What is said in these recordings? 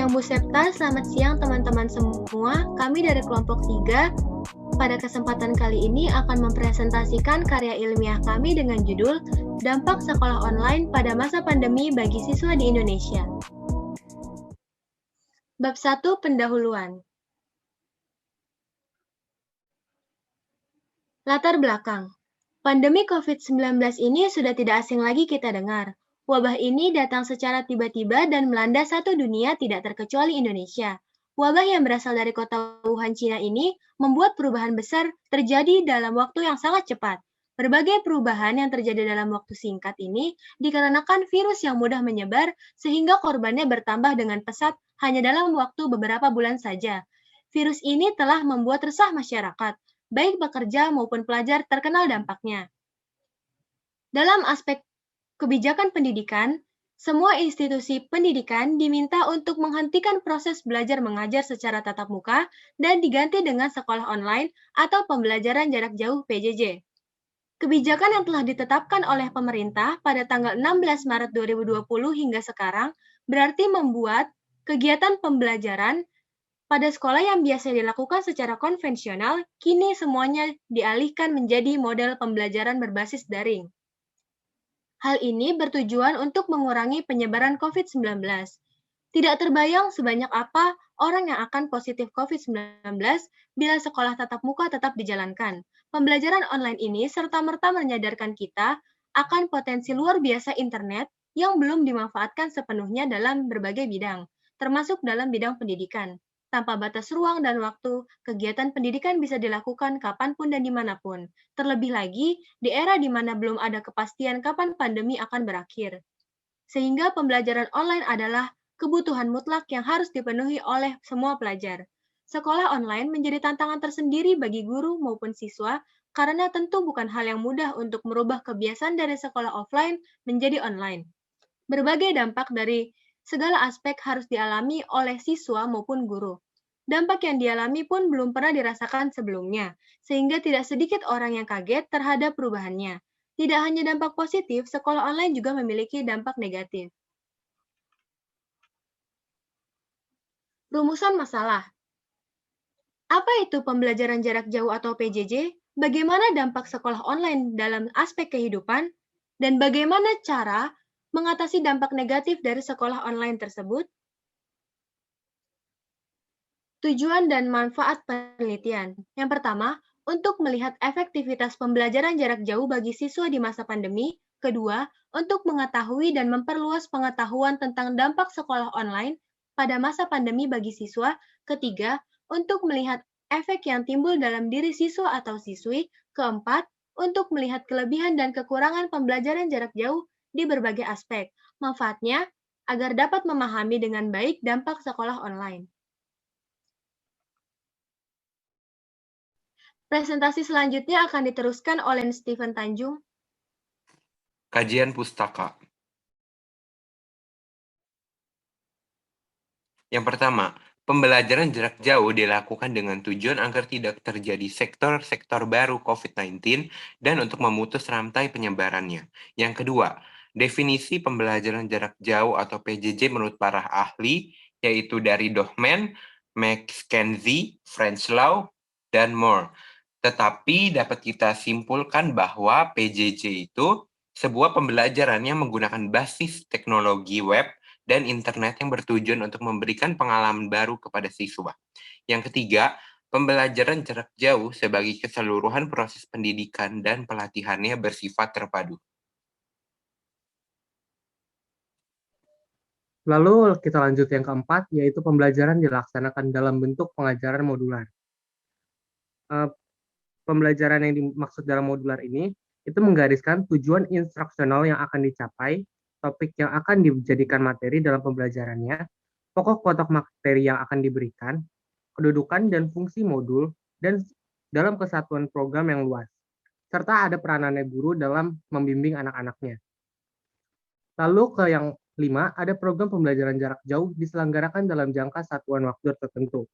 siang Bu Septa, selamat siang teman-teman semua. Kami dari kelompok 3 pada kesempatan kali ini akan mempresentasikan karya ilmiah kami dengan judul Dampak Sekolah Online pada Masa Pandemi bagi Siswa di Indonesia. Bab 1 Pendahuluan. Latar belakang. Pandemi COVID-19 ini sudah tidak asing lagi kita dengar. Wabah ini datang secara tiba-tiba dan melanda satu dunia tidak terkecuali Indonesia. Wabah yang berasal dari kota Wuhan, Cina ini membuat perubahan besar terjadi dalam waktu yang sangat cepat. Berbagai perubahan yang terjadi dalam waktu singkat ini dikarenakan virus yang mudah menyebar sehingga korbannya bertambah dengan pesat hanya dalam waktu beberapa bulan saja. Virus ini telah membuat resah masyarakat, baik pekerja maupun pelajar terkenal dampaknya. Dalam aspek kebijakan pendidikan, semua institusi pendidikan diminta untuk menghentikan proses belajar mengajar secara tatap muka dan diganti dengan sekolah online atau pembelajaran jarak jauh PJJ. Kebijakan yang telah ditetapkan oleh pemerintah pada tanggal 16 Maret 2020 hingga sekarang berarti membuat kegiatan pembelajaran pada sekolah yang biasa dilakukan secara konvensional, kini semuanya dialihkan menjadi model pembelajaran berbasis daring. Hal ini bertujuan untuk mengurangi penyebaran COVID-19. Tidak terbayang sebanyak apa orang yang akan positif COVID-19 bila sekolah tatap muka tetap dijalankan. Pembelajaran online ini serta-merta menyadarkan kita akan potensi luar biasa internet yang belum dimanfaatkan sepenuhnya dalam berbagai bidang, termasuk dalam bidang pendidikan. Tanpa batas ruang dan waktu, kegiatan pendidikan bisa dilakukan kapanpun dan dimanapun. Terlebih lagi, di era di mana belum ada kepastian kapan pandemi akan berakhir. Sehingga pembelajaran online adalah kebutuhan mutlak yang harus dipenuhi oleh semua pelajar. Sekolah online menjadi tantangan tersendiri bagi guru maupun siswa, karena tentu bukan hal yang mudah untuk merubah kebiasaan dari sekolah offline menjadi online. Berbagai dampak dari segala aspek harus dialami oleh siswa maupun guru. Dampak yang dialami pun belum pernah dirasakan sebelumnya, sehingga tidak sedikit orang yang kaget terhadap perubahannya. Tidak hanya dampak positif, sekolah online juga memiliki dampak negatif. Rumusan masalah. Apa itu pembelajaran jarak jauh atau PJJ? Bagaimana dampak sekolah online dalam aspek kehidupan? Dan bagaimana cara mengatasi dampak negatif dari sekolah online tersebut? Tujuan dan manfaat penelitian. Yang pertama, untuk melihat efektivitas pembelajaran jarak jauh bagi siswa di masa pandemi. Kedua, untuk mengetahui dan memperluas pengetahuan tentang dampak sekolah online pada masa pandemi bagi siswa. Ketiga, untuk melihat efek yang timbul dalam diri siswa atau siswi. Keempat, untuk melihat kelebihan dan kekurangan pembelajaran jarak jauh di berbagai aspek. Manfaatnya agar dapat memahami dengan baik dampak sekolah online. Presentasi selanjutnya akan diteruskan oleh Stephen Tanjung. Kajian pustaka. Yang pertama, pembelajaran jarak jauh dilakukan dengan tujuan agar tidak terjadi sektor-sektor baru COVID-19 dan untuk memutus rantai penyebarannya. Yang kedua, definisi pembelajaran jarak jauh atau PJJ menurut para ahli, yaitu dari Dohmen, McKenzie, Frenchlau, dan Moore. Tetapi dapat kita simpulkan bahwa PJJ itu sebuah pembelajaran yang menggunakan basis teknologi web dan internet yang bertujuan untuk memberikan pengalaman baru kepada siswa. Yang ketiga, pembelajaran jarak jauh sebagai keseluruhan proses pendidikan dan pelatihannya bersifat terpadu. Lalu kita lanjut yang keempat, yaitu pembelajaran dilaksanakan dalam bentuk pengajaran modular. Pembelajaran yang dimaksud dalam modular ini, itu menggariskan tujuan instruksional yang akan dicapai, topik yang akan dijadikan materi dalam pembelajarannya, pokok-pokok materi yang akan diberikan, kedudukan dan fungsi modul, dan dalam kesatuan program yang luas, serta ada peranannya guru dalam membimbing anak-anaknya. Lalu ke yang 5, ada program pembelajaran jarak jauh diselenggarakan dalam jangka satuan waktu tertentu.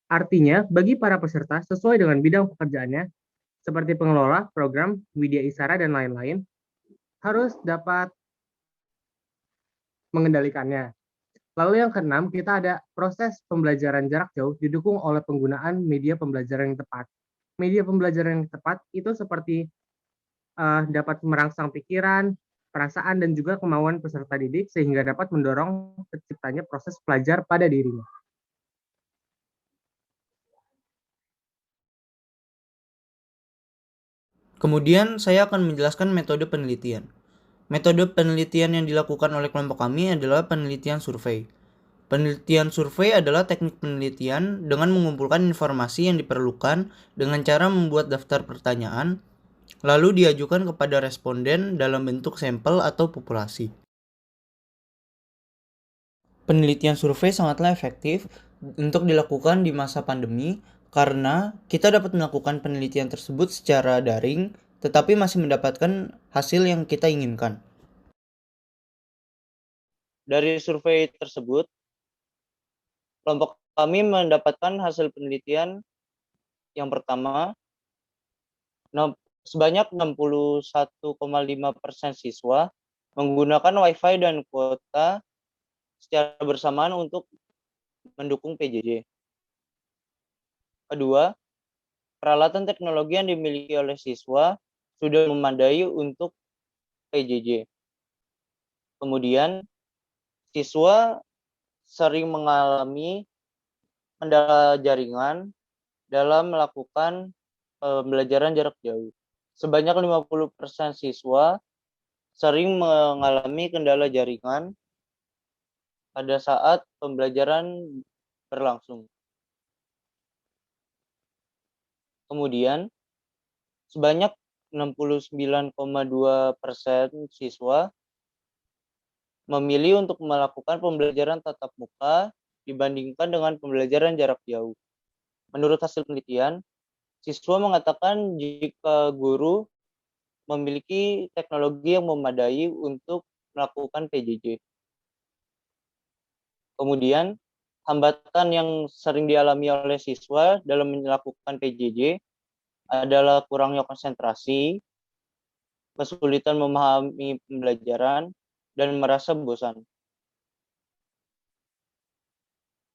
Artinya, bagi para peserta sesuai dengan bidang pekerjaannya, seperti pengelola, program, widya isara, dan lain-lain, harus dapat mengendalikannya. Lalu yang keenam, kita ada proses pembelajaran jarak jauh didukung oleh penggunaan media pembelajaran yang tepat. Media pembelajaran yang tepat itu seperti dapat merangsang pikiran, perasaan, dan juga kemauan peserta didik sehingga dapat mendorong terciptanya proses belajar pada dirinya. Kemudian saya akan menjelaskan metode penelitian. Metode penelitian yang dilakukan oleh kelompok kami adalah penelitian survei. Penelitian survei adalah teknik penelitian dengan mengumpulkan informasi yang diperlukan dengan cara membuat daftar pertanyaan, lalu diajukan kepada responden dalam bentuk sampel atau populasi. Penelitian survei sangatlah efektif untuk dilakukan di masa pandemi karena kita dapat melakukan penelitian tersebut secara daring, tetapi masih mendapatkan hasil yang kita inginkan. Dari survei tersebut, kelompok kami mendapatkan hasil penelitian yang pertama, sebanyak 61,5% siswa menggunakan Wi-Fi dan kuota secara bersamaan untuk mendukung PJJ. Kedua, peralatan teknologi yang dimiliki oleh siswa sudah memadai untuk PJJ. Kemudian, siswa sering mengalami kendala jaringan dalam melakukan pembelajaran jarak jauh. Sebanyak 50% siswa sering mengalami kendala jaringan pada saat pembelajaran berlangsung. Kemudian, sebanyak 69,2% siswa memilih untuk melakukan pembelajaran tatap muka dibandingkan dengan pembelajaran jarak jauh. Menurut hasil penelitian, siswa mengatakan jika guru memiliki teknologi yang memadai untuk melakukan PJJ. Kemudian, hambatan yang sering dialami oleh siswa dalam melakukan PJJ adalah kurangnya konsentrasi, kesulitan memahami pembelajaran, dan merasa bosan.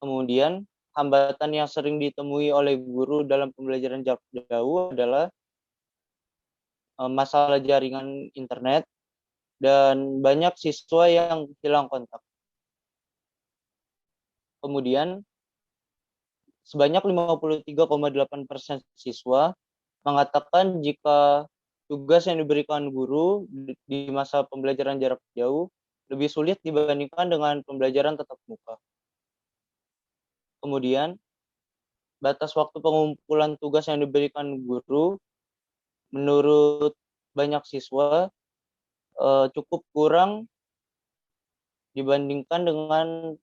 Kemudian, hambatan yang sering ditemui oleh guru dalam pembelajaran jarak jauh adalah masalah jaringan internet dan banyak siswa yang hilang kontak. Kemudian, sebanyak 53,8% siswa mengatakan jika tugas yang diberikan guru di masa pembelajaran jarak jauh lebih sulit dibandingkan dengan pembelajaran tatap muka. Kemudian, batas waktu pengumpulan tugas yang diberikan guru menurut banyak siswa cukup kurang dibandingkan dengan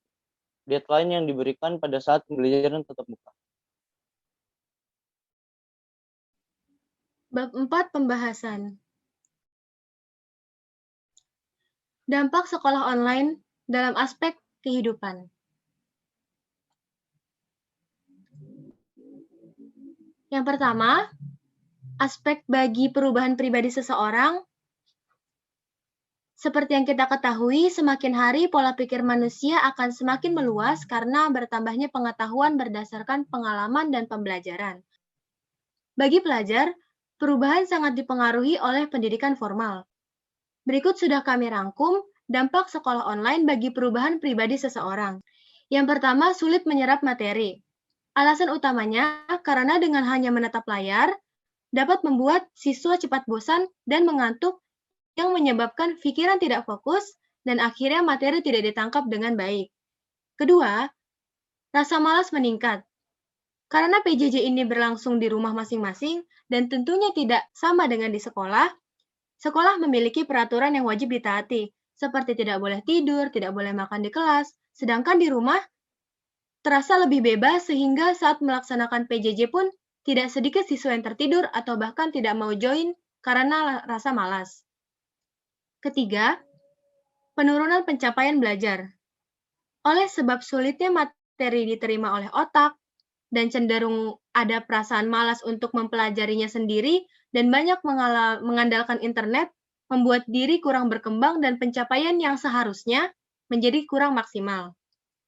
deadline yang diberikan pada saat pembelajaran tatap muka. Bab 4 Pembahasan. Dampak sekolah online dalam aspek kehidupan. Yang pertama, aspek bagi perubahan pribadi seseorang. Seperti yang kita ketahui, semakin hari pola pikir manusia akan semakin meluas karena bertambahnya pengetahuan berdasarkan pengalaman dan pembelajaran. Bagi pelajar, perubahan sangat dipengaruhi oleh pendidikan formal. Berikut sudah kami rangkum dampak sekolah online bagi perubahan pribadi seseorang. Yang pertama, sulit menyerap materi. Alasan utamanya karena dengan hanya menatap layar, dapat membuat siswa cepat bosan dan mengantuk yang menyebabkan pikiran tidak fokus dan akhirnya materi tidak ditangkap dengan baik. Kedua, rasa malas meningkat. Karena PJJ ini berlangsung di rumah masing-masing dan tentunya tidak sama dengan di sekolah, sekolah memiliki peraturan yang wajib ditaati, seperti tidak boleh tidur, tidak boleh makan di kelas, sedangkan di rumah terasa lebih bebas sehingga saat melaksanakan PJJ pun tidak sedikit siswa yang tertidur atau bahkan tidak mau join karena rasa malas. Ketiga, penurunan pencapaian belajar. Oleh sebab sulitnya materi diterima oleh otak dan cenderung ada perasaan malas untuk mempelajarinya sendiri dan banyak mengandalkan internet, membuat diri kurang berkembang dan pencapaian yang seharusnya menjadi kurang maksimal.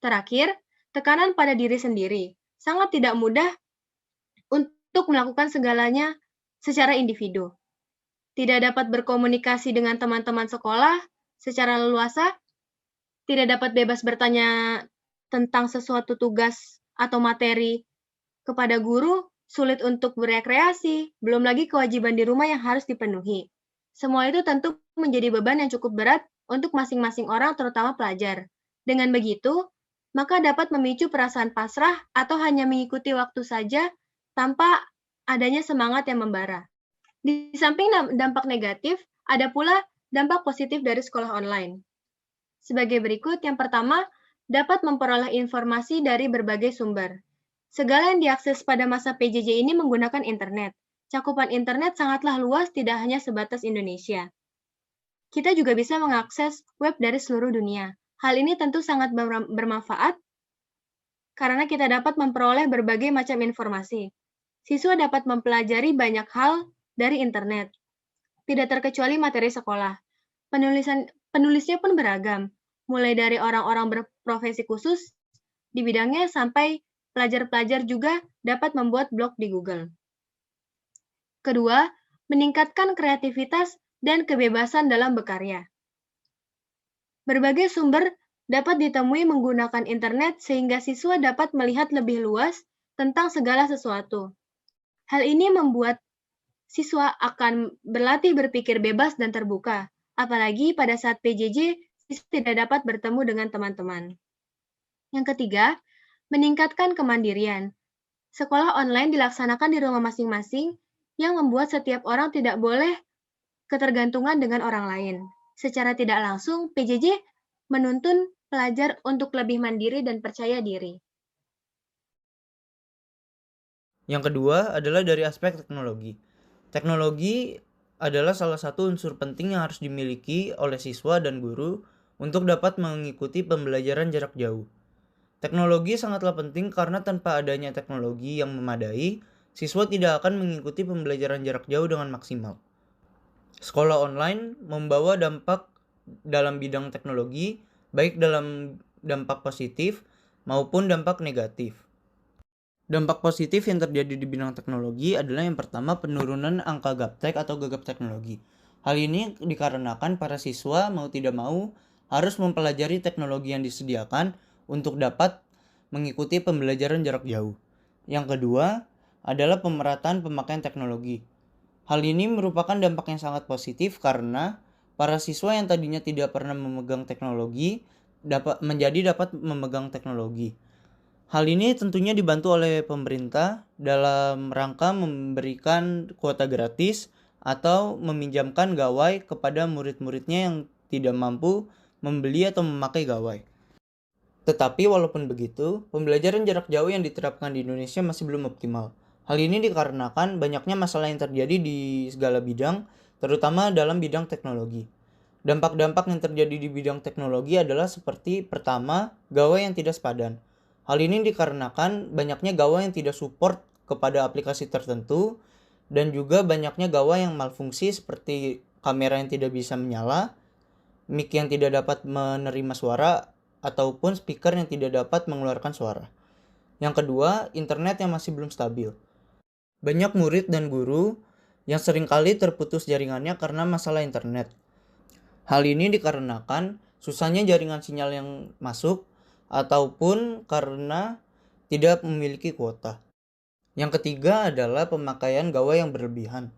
Terakhir, tekanan pada diri sendiri. Sangat tidak mudah untuk melakukan segalanya secara individu. Tidak dapat berkomunikasi dengan teman-teman sekolah secara leluasa, tidak dapat bebas bertanya tentang sesuatu tugas atau materi kepada guru, sulit untuk berekreasi, belum lagi kewajiban di rumah yang harus dipenuhi. Semua itu tentu menjadi beban yang cukup berat untuk masing-masing orang, terutama pelajar. Dengan begitu, maka dapat memicu perasaan pasrah atau hanya mengikuti waktu saja tanpa adanya semangat yang membara. Di samping dampak negatif, ada pula dampak positif dari sekolah online. Sebagai berikut, yang pertama, dapat memperoleh informasi dari berbagai sumber. Segala yang diakses pada masa PJJ ini menggunakan internet. Cakupan internet sangatlah luas, tidak hanya sebatas Indonesia. Kita juga bisa mengakses web dari seluruh dunia. Hal ini tentu sangat bermanfaat karena kita dapat memperoleh berbagai macam informasi. Siswa dapat mempelajari banyak hal dari internet, tidak terkecuali materi sekolah. Penulisnya pun beragam, mulai dari orang-orang berprofesi khusus di bidangnya sampai pelajar-pelajar juga dapat membuat blog di Google. Kedua, meningkatkan kreativitas dan kebebasan dalam berkarya. Berbagai sumber dapat ditemui menggunakan internet sehingga siswa dapat melihat lebih luas tentang segala sesuatu. Hal ini membuat siswa akan berlatih berpikir bebas dan terbuka, apalagi pada saat PJJ, siswa tidak dapat bertemu dengan teman-teman. Yang ketiga, meningkatkan kemandirian. Sekolah online dilaksanakan di rumah masing-masing yang membuat setiap orang tidak boleh ketergantungan dengan orang lain. Secara tidak langsung, PJJ menuntun pelajar untuk lebih mandiri dan percaya diri. Yang kedua adalah dari aspek teknologi. Teknologi adalah salah satu unsur penting yang harus dimiliki oleh siswa dan guru untuk dapat mengikuti pembelajaran jarak jauh. Teknologi sangatlah penting karena tanpa adanya teknologi yang memadai, siswa tidak akan mengikuti pembelajaran jarak jauh dengan maksimal. Sekolah online membawa dampak dalam bidang teknologi, baik dalam dampak positif maupun dampak negatif. Dampak positif yang terjadi di bidang teknologi adalah yang pertama penurunan angka gaptek atau gagap teknologi. Hal ini dikarenakan para siswa mau tidak mau harus mempelajari teknologi yang disediakan untuk dapat mengikuti pembelajaran jarak jauh. Yang kedua adalah pemerataan pemakaian teknologi. Hal ini merupakan dampak yang sangat positif karena para siswa yang tadinya tidak pernah memegang teknologi dapat memegang teknologi. Hal ini tentunya dibantu oleh pemerintah dalam rangka memberikan kuota gratis atau meminjamkan gawai kepada murid-muridnya yang tidak mampu membeli atau memakai gawai. Tetapi walaupun begitu, pembelajaran jarak jauh yang diterapkan di Indonesia masih belum optimal. Hal ini dikarenakan banyaknya masalah yang terjadi di segala bidang, terutama dalam bidang teknologi. Dampak-dampak yang terjadi di bidang teknologi adalah seperti pertama, gawai yang tidak sepadan. Hal ini dikarenakan banyaknya gawai yang tidak support kepada aplikasi tertentu dan juga banyaknya gawai yang malfungsi seperti kamera yang tidak bisa menyala, mic yang tidak dapat menerima suara, ataupun speaker yang tidak dapat mengeluarkan suara. Yang kedua, internet yang masih belum stabil. Banyak murid dan guru yang seringkali terputus jaringannya karena masalah internet. Hal ini dikarenakan susahnya jaringan sinyal yang masuk ataupun karena tidak memiliki kuota. Yang ketiga adalah pemakaian gawai yang berlebihan.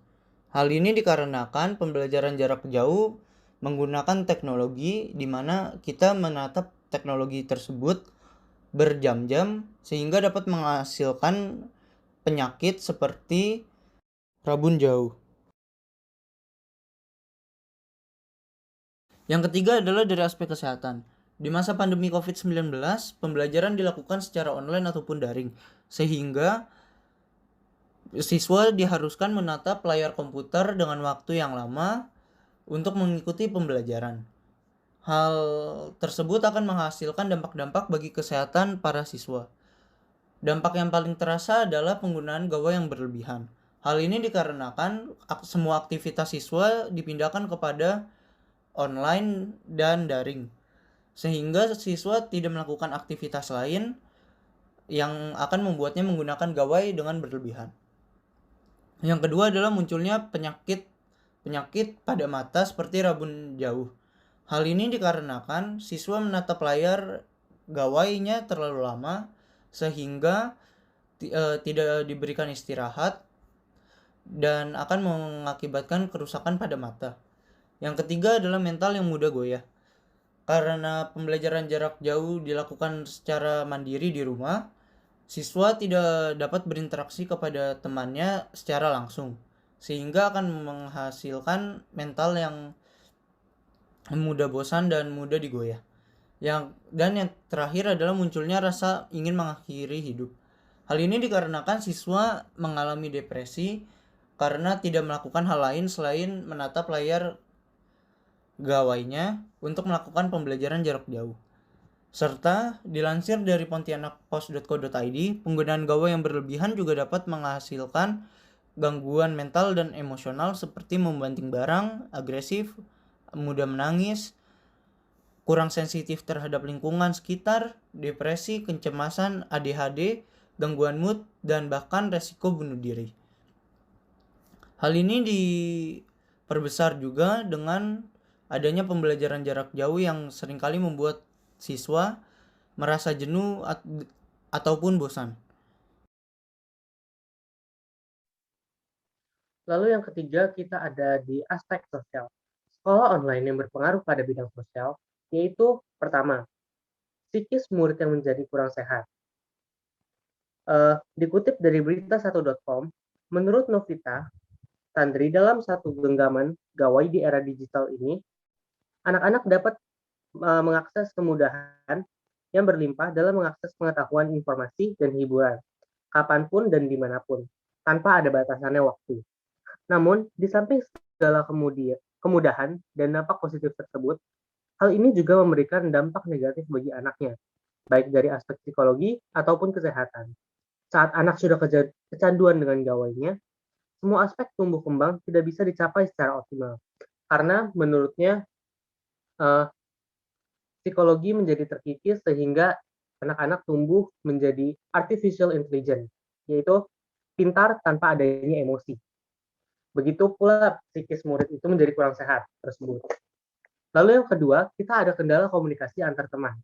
Hal ini dikarenakan pembelajaran jarak jauh menggunakan teknologi di mana kita menatap teknologi tersebut berjam-jam sehingga dapat menghasilkan penyakit seperti rabun jauh. Yang ketiga adalah dari aspek kesehatan. Di masa pandemi COVID-19, pembelajaran dilakukan secara online ataupun daring, sehingga siswa diharuskan menatap layar komputer dengan waktu yang lama untuk mengikuti pembelajaran. Hal tersebut akan menghasilkan dampak-dampak bagi kesehatan para siswa. Dampak yang paling terasa adalah penggunaan gawai yang berlebihan. Hal ini dikarenakan semua aktivitas siswa dipindahkan kepada online dan daring. sehingga siswa tidak melakukan aktivitas lain yang akan membuatnya menggunakan gawai dengan berlebihan. Yang kedua adalah munculnya penyakit pada mata seperti rabun jauh. Hal ini dikarenakan siswa menatap layar gawainya terlalu lama sehingga tidak diberikan istirahat dan akan mengakibatkan kerusakan pada mata. Yang ketiga adalah mental yang mudah goyah. Karena pembelajaran jarak jauh dilakukan secara mandiri di rumah, siswa tidak dapat berinteraksi kepada temannya secara langsung, sehingga akan menghasilkan mental yang mudah bosan dan mudah digoyah. Yang terakhir adalah munculnya rasa ingin mengakhiri hidup. Hal ini dikarenakan siswa mengalami depresi karena tidak melakukan hal lain selain menatap layar gawainya untuk melakukan pembelajaran jarak jauh. Serta dilansir dari pontianakpost.co.id, penggunaan gawai yang berlebihan juga dapat menghasilkan gangguan mental dan emosional seperti membanting barang, agresif, mudah menangis, kurang sensitif terhadap lingkungan sekitar, depresi, kecemasan, ADHD, gangguan mood, dan bahkan resiko bunuh diri. Hal ini diperbesar juga dengan adanya pembelajaran jarak jauh yang seringkali membuat siswa merasa jenuh ataupun bosan. Lalu yang ketiga, kita ada di aspek sosial. Sekolah online yang berpengaruh pada bidang sosial, yaitu pertama, psikis murid yang menjadi kurang sehat. Dikutip dari berita1.com, menurut Novita Tandri, dalam satu genggaman gawai di era digital ini, anak-anak dapat mengakses kemudahan yang berlimpah dalam mengakses pengetahuan, informasi, dan hiburan, kapanpun dan dimanapun, tanpa ada batasannya waktu. Namun, di samping segala kemudahan dan dampak positif tersebut, hal ini juga memberikan dampak negatif bagi anaknya, baik dari aspek psikologi ataupun kesehatan. Saat anak sudah kecanduan dengan gawainya, semua aspek tumbuh kembang tidak bisa dicapai secara optimal. Karena menurutnya, psikologi menjadi terkikis sehingga anak-anak tumbuh menjadi artificial intelligence, yaitu pintar tanpa adanya emosi. Begitu pula psikis murid itu menjadi kurang sehat tersebut. Lalu yang kedua, kita ada kendala komunikasi antar teman.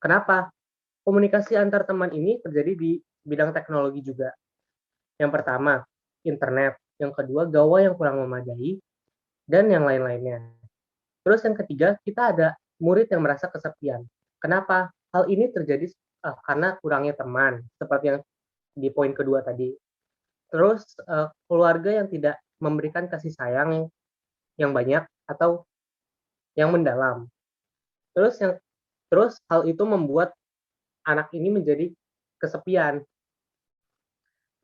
Kenapa? Komunikasi antar teman ini terjadi di bidang teknologi juga. Yang pertama, internet. Yang kedua, gawai yang kurang memadai. Dan yang lain-lainnya. Terus yang ketiga, kita ada murid yang merasa kesepian. Kenapa? Hal ini terjadi karena kurangnya teman, seperti yang di poin kedua tadi. Terus keluarga yang tidak memberikan kasih sayang yang banyak atau yang mendalam. Terus hal itu membuat anak ini menjadi kesepian.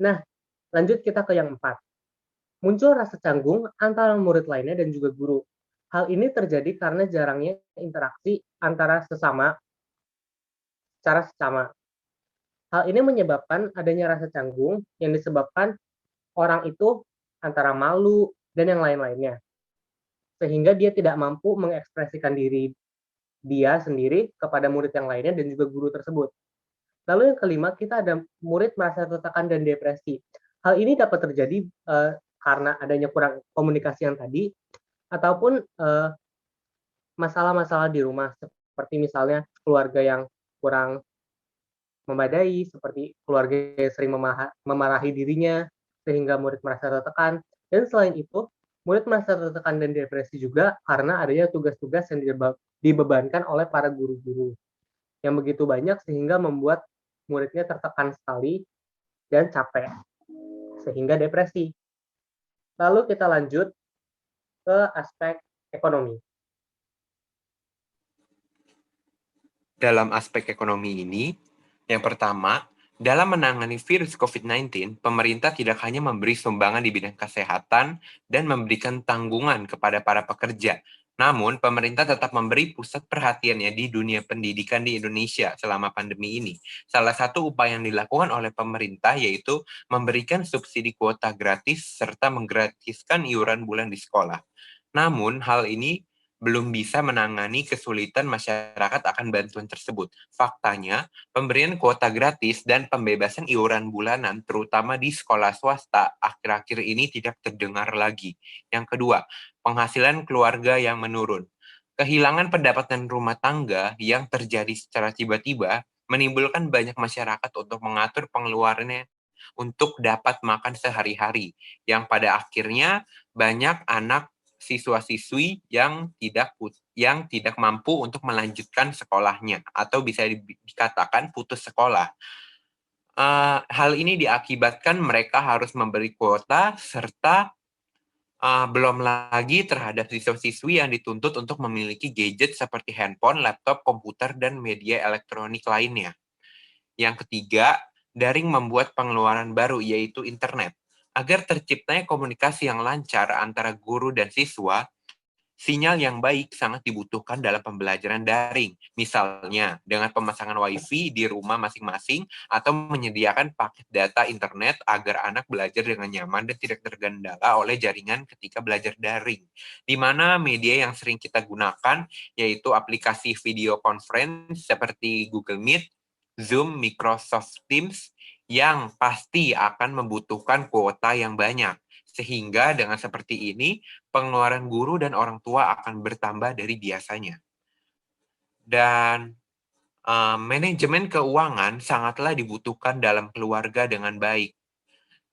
Nah, lanjut kita ke yang 4. Muncul rasa canggung antara murid lainnya dan juga guru. Hal ini terjadi karena jarangnya interaksi antara sesama secara seksama. Hal ini menyebabkan adanya rasa canggung yang disebabkan orang itu antara malu dan yang lain-lainnya. Sehingga dia tidak mampu mengekspresikan diri dia sendiri kepada murid yang lainnya dan juga guru tersebut. Lalu yang kelima, kita ada murid merasa tertekan dan depresi. Hal ini dapat terjadi karena adanya kurang komunikasi yang tadi, ataupun masalah-masalah di rumah, seperti misalnya keluarga yang kurang memadai, seperti keluarga yang sering memarahi dirinya, sehingga murid merasa tertekan. Dan selain itu, murid merasa tertekan dan depresi juga karena adanya tugas-tugas yang dibebankan oleh para guru-guru yang begitu banyak sehingga membuat muridnya tertekan sekali dan capek, sehingga depresi. Lalu kita lanjut ke aspek ekonomi. Dalam aspek ekonomi ini, yang pertama, dalam menangani virus COVID-19, pemerintah tidak hanya memberi sumbangan di bidang kesehatan dan memberikan tanggungan kepada para pekerja, namun pemerintah tetap memberi pusat perhatiannya di dunia pendidikan di Indonesia selama pandemi ini. Salah satu upaya yang dilakukan oleh pemerintah yaitu memberikan subsidi kuota gratis serta menggratiskan iuran bulan di sekolah. Namun hal ini belum bisa menangani kesulitan masyarakat akan bantuan tersebut. Faktanya, pemberian kuota gratis dan pembebasan iuran bulanan, terutama di sekolah swasta, akhir-akhir ini tidak terdengar lagi. Yang kedua, penghasilan keluarga yang menurun. Kehilangan pendapatan rumah tangga yang terjadi secara tiba-tiba menimbulkan banyak masyarakat untuk mengatur pengeluarannya untuk dapat makan sehari-hari, yang pada akhirnya banyak anak siswa-siswi yang tidak mampu untuk melanjutkan sekolahnya atau bisa dikatakan putus sekolah. Hal ini diakibatkan mereka harus memberi kuota serta belum lagi terhadap siswa-siswi yang dituntut untuk memiliki gadget seperti handphone, laptop, komputer, dan media elektronik lainnya. Yang ketiga, daring membuat pengeluaran baru, yaitu internet. Agar terciptanya komunikasi yang lancar antara guru dan siswa, sinyal yang baik sangat dibutuhkan dalam pembelajaran daring. Misalnya, dengan pemasangan WiFi di rumah masing-masing atau menyediakan paket data internet agar anak belajar dengan nyaman dan tidak tergandala oleh jaringan ketika belajar daring. Di mana media yang sering kita gunakan yaitu aplikasi video conference seperti Google Meet, Zoom, Microsoft Teams, yang pasti akan membutuhkan kuota yang banyak. Sehingga dengan seperti ini, pengeluaran guru dan orang tua akan bertambah dari biasanya. Dan manajemen keuangan sangatlah dibutuhkan dalam keluarga dengan baik.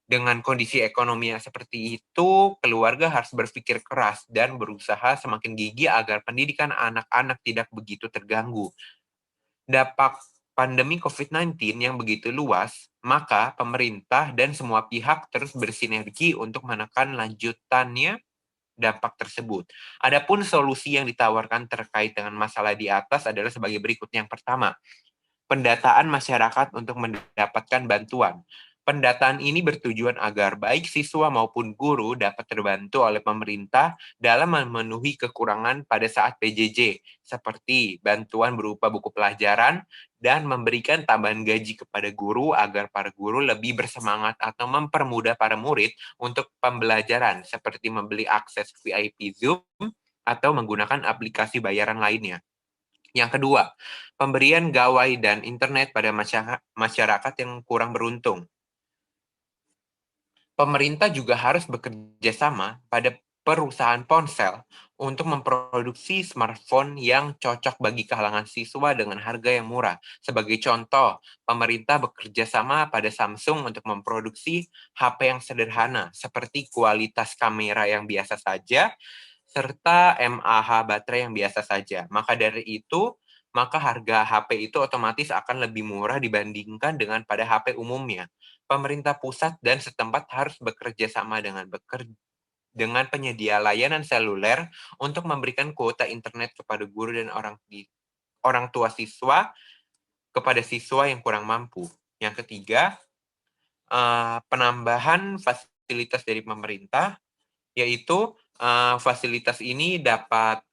Dengan kondisi ekonomi yang seperti itu, keluarga harus berpikir keras dan berusaha semakin gigih agar pendidikan anak-anak tidak begitu terganggu. Dampak pandemi COVID-19 yang begitu luas, maka pemerintah dan semua pihak terus bersinergi untuk menekan lanjutannya dampak tersebut. Adapun solusi yang ditawarkan terkait dengan masalah di atas adalah sebagai berikut. Yang pertama, pendataan masyarakat untuk mendapatkan bantuan. Pendataan ini bertujuan agar baik siswa maupun guru dapat terbantu oleh pemerintah dalam memenuhi kekurangan pada saat PJJ, seperti bantuan berupa buku pelajaran dan memberikan tambahan gaji kepada guru agar para guru lebih bersemangat atau mempermudah para murid untuk pembelajaran, seperti membeli akses VIP Zoom atau menggunakan aplikasi bayaran lainnya. Yang kedua, pemberian gawai dan internet pada masyarakat yang kurang beruntung. Pemerintah juga harus bekerja sama pada perusahaan ponsel untuk memproduksi smartphone yang cocok bagi kalangan siswa dengan harga yang murah. Sebagai contoh, pemerintah bekerja sama pada Samsung untuk memproduksi HP yang sederhana, seperti kualitas kamera yang biasa saja, serta mAh baterai yang biasa saja. Maka dari itu, harga HP itu otomatis akan lebih murah dibandingkan dengan pada HP umumnya. Pemerintah pusat dan setempat harus bekerja sama dengan penyedia layanan seluler untuk memberikan kuota internet kepada guru dan orang tua siswa kepada siswa yang kurang mampu. Yang ketiga, penambahan fasilitas dari pemerintah, yaitu fasilitas ini dapat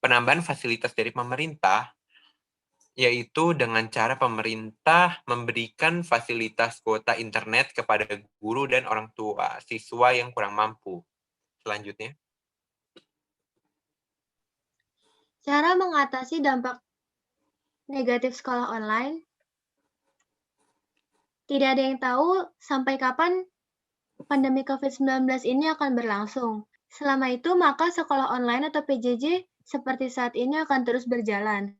penambahan fasilitas dari pemerintah yaitu dengan cara pemerintah memberikan fasilitas kuota internet kepada guru dan orang tua siswa yang kurang mampu. Selanjutnya. Cara mengatasi dampak negatif sekolah online. Tidak ada yang tahu sampai kapan pandemi COVID-19 ini akan berlangsung. Selama itu, maka sekolah online atau PJJ seperti saat ini akan terus berjalan.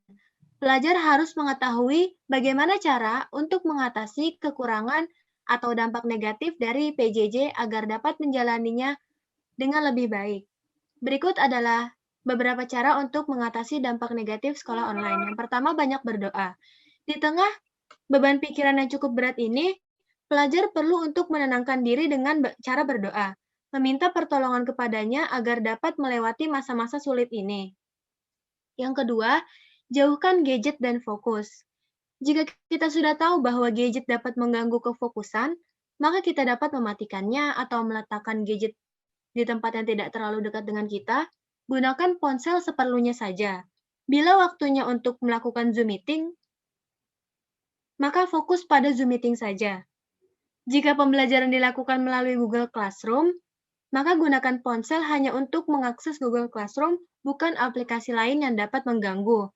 Pelajar harus mengetahui bagaimana cara untuk mengatasi kekurangan atau dampak negatif dari PJJ agar dapat menjalaninya dengan lebih baik. Berikut adalah beberapa cara untuk mengatasi dampak negatif sekolah online. Yang pertama, banyak berdoa. Di tengah beban pikiran yang cukup berat ini, pelajar perlu untuk menenangkan diri dengan cara berdoa, meminta pertolongan kepadanya agar dapat melewati masa-masa sulit ini. Yang kedua, jauhkan gadget dan fokus. Jika kita sudah tahu bahwa gadget dapat mengganggu kefokusan, maka kita dapat mematikannya atau meletakkan gadget di tempat yang tidak terlalu dekat dengan kita. Gunakan ponsel seperlunya saja. Bila waktunya untuk melakukan Zoom meeting, maka fokus pada Zoom meeting saja. Jika pembelajaran dilakukan melalui Google Classroom, maka gunakan ponsel hanya untuk mengakses Google Classroom, bukan aplikasi lain yang dapat mengganggu.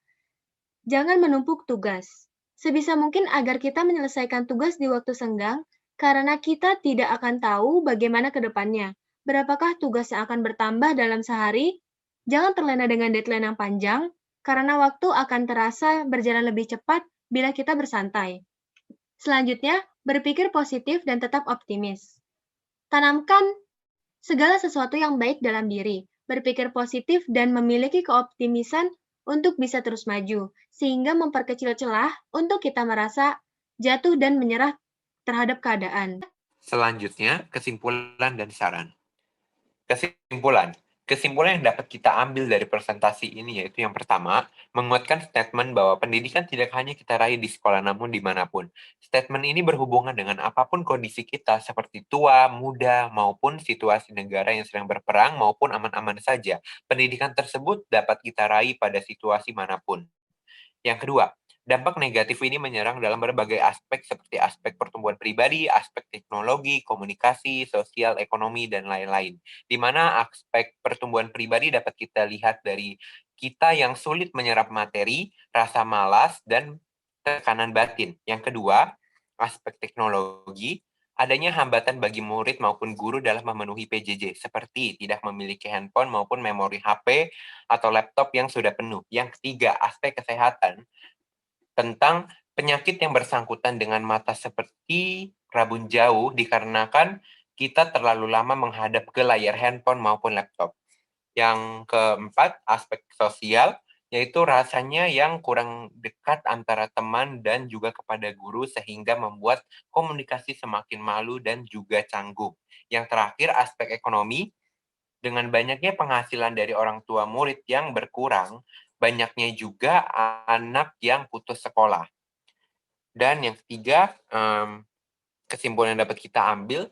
Jangan menumpuk tugas. Sebisa mungkin agar kita menyelesaikan tugas di waktu senggang, karena kita tidak akan tahu bagaimana ke depannya. Berapakah tugas yang akan bertambah dalam sehari? Jangan terlena dengan deadline yang panjang, karena waktu akan terasa berjalan lebih cepat bila kita bersantai. Selanjutnya, berpikir positif dan tetap optimis. Tanamkan segala sesuatu yang baik dalam diri, berpikir positif dan memiliki keoptimisan untuk bisa terus maju, sehingga memperkecil celah untuk kita merasa jatuh dan menyerah terhadap keadaan. Selanjutnya, kesimpulan dan saran. Kesimpulan yang dapat kita ambil dari presentasi ini yaitu yang pertama, menguatkan statement bahwa pendidikan tidak hanya kita raih di sekolah namun dimanapun. Statement ini berhubungan dengan apapun kondisi kita seperti tua, muda, maupun situasi negara yang sedang berperang maupun aman-aman saja. Pendidikan tersebut dapat kita raih pada situasi manapun. Yang kedua, dampak negatif ini menyerang dalam berbagai aspek seperti aspek pertumbuhan pribadi, aspek teknologi, komunikasi, sosial, ekonomi, dan lain-lain. Di mana aspek pertumbuhan pribadi dapat kita lihat dari kita yang sulit menyerap materi, rasa malas, dan tekanan batin. Yang kedua, aspek teknologi, adanya hambatan bagi murid maupun guru dalam memenuhi PJJ, seperti tidak memiliki handphone maupun memori HP atau laptop yang sudah penuh. Yang ketiga, aspek kesehatan, tentang penyakit yang bersangkutan dengan mata seperti rabun jauh dikarenakan kita terlalu lama menghadap ke layar handphone maupun laptop. Yang keempat, aspek sosial, yaitu rasanya yang kurang dekat antara teman dan juga kepada guru sehingga membuat komunikasi semakin malu dan juga canggung. Yang terakhir, aspek ekonomi, dengan banyaknya penghasilan dari orang tua murid yang berkurang, banyaknya juga anak yang putus sekolah. Dan yang ketiga, kesimpulan yang dapat kita ambil,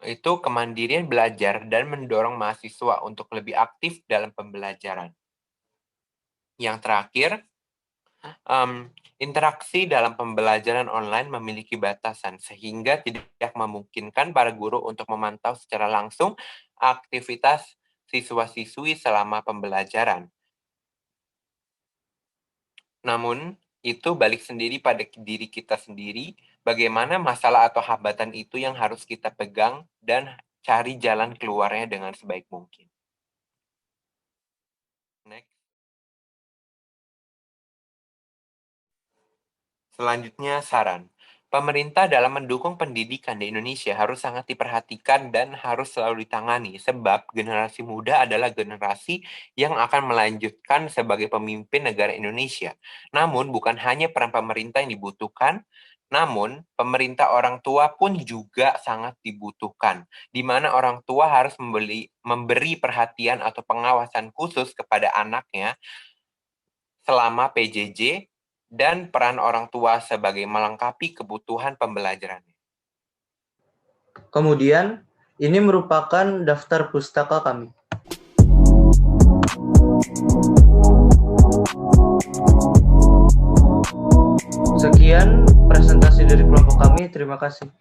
itu kemandirian belajar dan mendorong mahasiswa untuk lebih aktif dalam pembelajaran. Yang terakhir, interaksi dalam pembelajaran online memiliki batasan, sehingga tidak memungkinkan para guru untuk memantau secara langsung aktivitas siswa-siswi selama pembelajaran. Namun, itu balik sendiri pada diri kita sendiri, bagaimana masalah atau hambatan itu yang harus kita pegang dan cari jalan keluarnya dengan sebaik mungkin. Next. Selanjutnya, saran. Pemerintah dalam mendukung pendidikan di Indonesia harus sangat diperhatikan dan harus selalu ditangani, sebab generasi muda adalah generasi yang akan melanjutkan sebagai pemimpin negara Indonesia. Namun, bukan hanya peran pemerintah yang dibutuhkan, namun pemerintah orang tua pun juga sangat dibutuhkan, di mana orang tua harus memberi perhatian atau pengawasan khusus kepada anaknya selama PJJ, dan peran orang tua sebagai melengkapi kebutuhan pembelajarannya. Kemudian, ini merupakan daftar pustaka kami. Sekian presentasi dari kelompok kami, terima kasih.